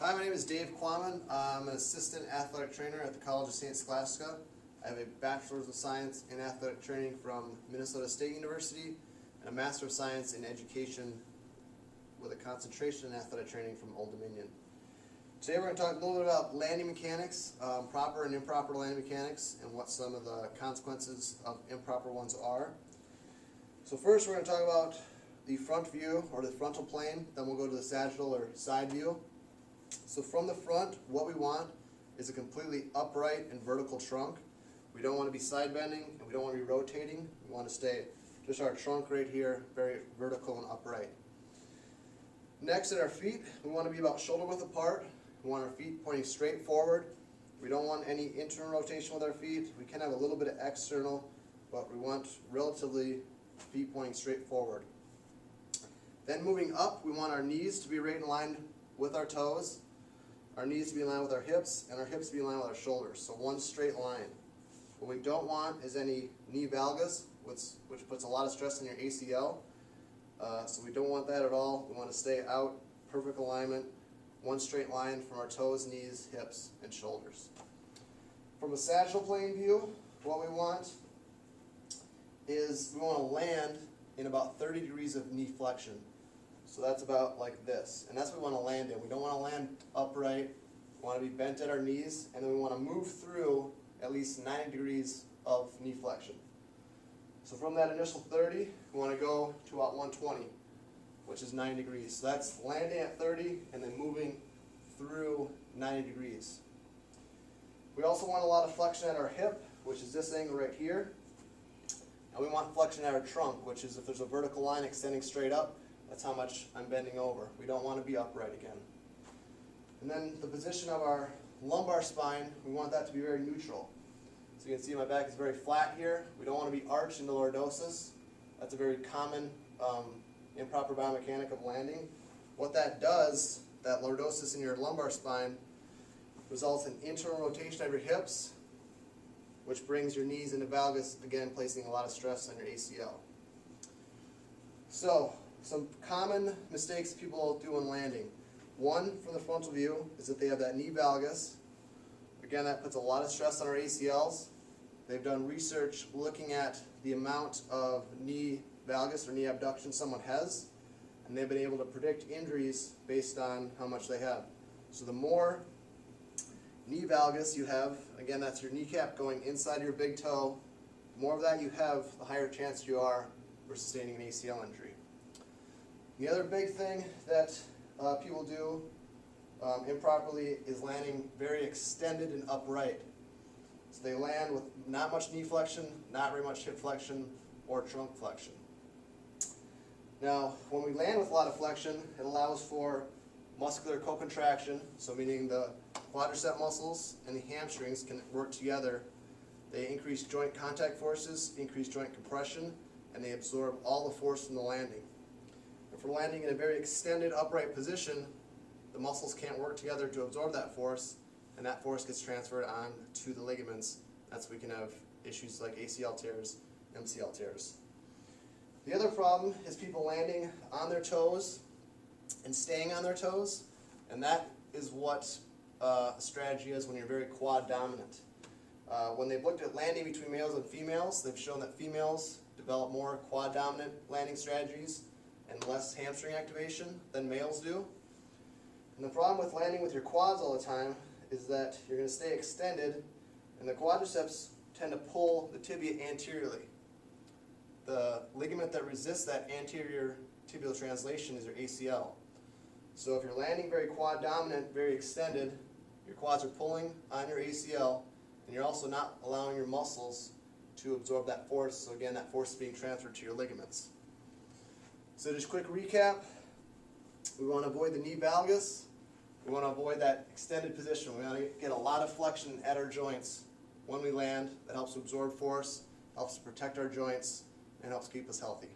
Hi, my name is Dave Quammen. I'm an assistant athletic trainer at the College of St. Scholastica. I have a Bachelor's of Science in Athletic Training from Minnesota State University and a Master of Science in Education with a concentration in athletic training from Old Dominion. Today we're going to talk a little bit about landing mechanics, proper and improper landing mechanics, and what some of the consequences of improper ones are. So first we're going to talk about the front view or the frontal plane, then we'll go to the sagittal or side view. So from the front, what we want is a completely upright and vertical trunk. We don't want to be side bending and we don't want to be rotating. We want to stay just our trunk right here, very vertical and upright. Next, at our feet, we want to be about shoulder width apart. We want our feet pointing straight forward. We don't want any internal rotation with our feet. We can have a little bit of external, but we want relatively feet pointing straight forward. Then moving up, we want our knees to be right in line with our toes, our knees to be in line with our hips, and our hips to be in line with our shoulders. So one straight line. What we don't want is any knee valgus, which puts a lot of stress on your ACL. So we don't want that at all. We want to stay out, perfect alignment, one straight line from our toes, knees, hips, and shoulders. From a sagittal plane view, what we want is we want to land in about 30 degrees of knee flexion. So that's about like this, and that's what we want to land in. We don't want to land upright. We want to be bent at our knees, and then we want to move through at least 90 degrees of knee flexion. So from that initial 30, we want to go to about 120, which is 90 degrees. So that's landing at 30 and then moving through 90 degrees. We also want a lot of flexion at our hip, which is this angle right here. And we want flexion at our trunk, which is if there's a vertical line extending straight up, that's how much I'm bending over. We don't want to be upright again. And then the position of our lumbar spine, we want that to be very neutral. So you can see my back is very flat here. We don't want to be arched into lordosis. That's a very common improper biomechanic of landing. What that does, that lordosis in your lumbar spine, results in internal rotation of your hips, which brings your knees into valgus, again placing a lot of stress on your ACL. So, some common mistakes people do when landing. One, from the frontal view, is that they have that knee valgus. Again, that puts a lot of stress on our ACLs. They've done research looking at the amount of knee valgus or knee abduction someone has, and they've been able to predict injuries based on how much they have. So the more knee valgus you have, again that's your kneecap going inside your big toe, the more of that you have, the higher chance you are for sustaining an ACL injury. The other big thing that people do improperly is landing very extended and upright. So they land with not much knee flexion, not very much hip flexion, or trunk flexion. Now, when we land with a lot of flexion, it allows for muscular co-contraction, so meaning the quadricep muscles and the hamstrings can work together. They increase joint contact forces, increase joint compression, and they absorb all the force from the landing. If we're landing in a very extended upright position, the muscles can't work together to absorb that force, and that force gets transferred on to the ligaments. That's when we can have issues like ACL tears, MCL tears. The other problem is people landing on their toes and staying on their toes, and that is what a strategy is when you're very quad dominant. When they've looked at landing between males and females, they've shown that females develop more quad dominant landing strategies and less hamstring activation than males do. And the problem with landing with your quads all the time is that you're going to stay extended, and the quadriceps tend to pull the tibia anteriorly. The ligament that resists that anterior tibial translation is your ACL. So if you're landing very quad dominant, very extended, your quads are pulling on your ACL, and you're also not allowing your muscles to absorb that force. So again, that force is being transferred to your ligaments. So just quick recap, we want to avoid the knee valgus. We want to avoid that extended position. We want to get a lot of flexion at our joints when we land. That helps to absorb force, helps to protect our joints, and helps keep us healthy.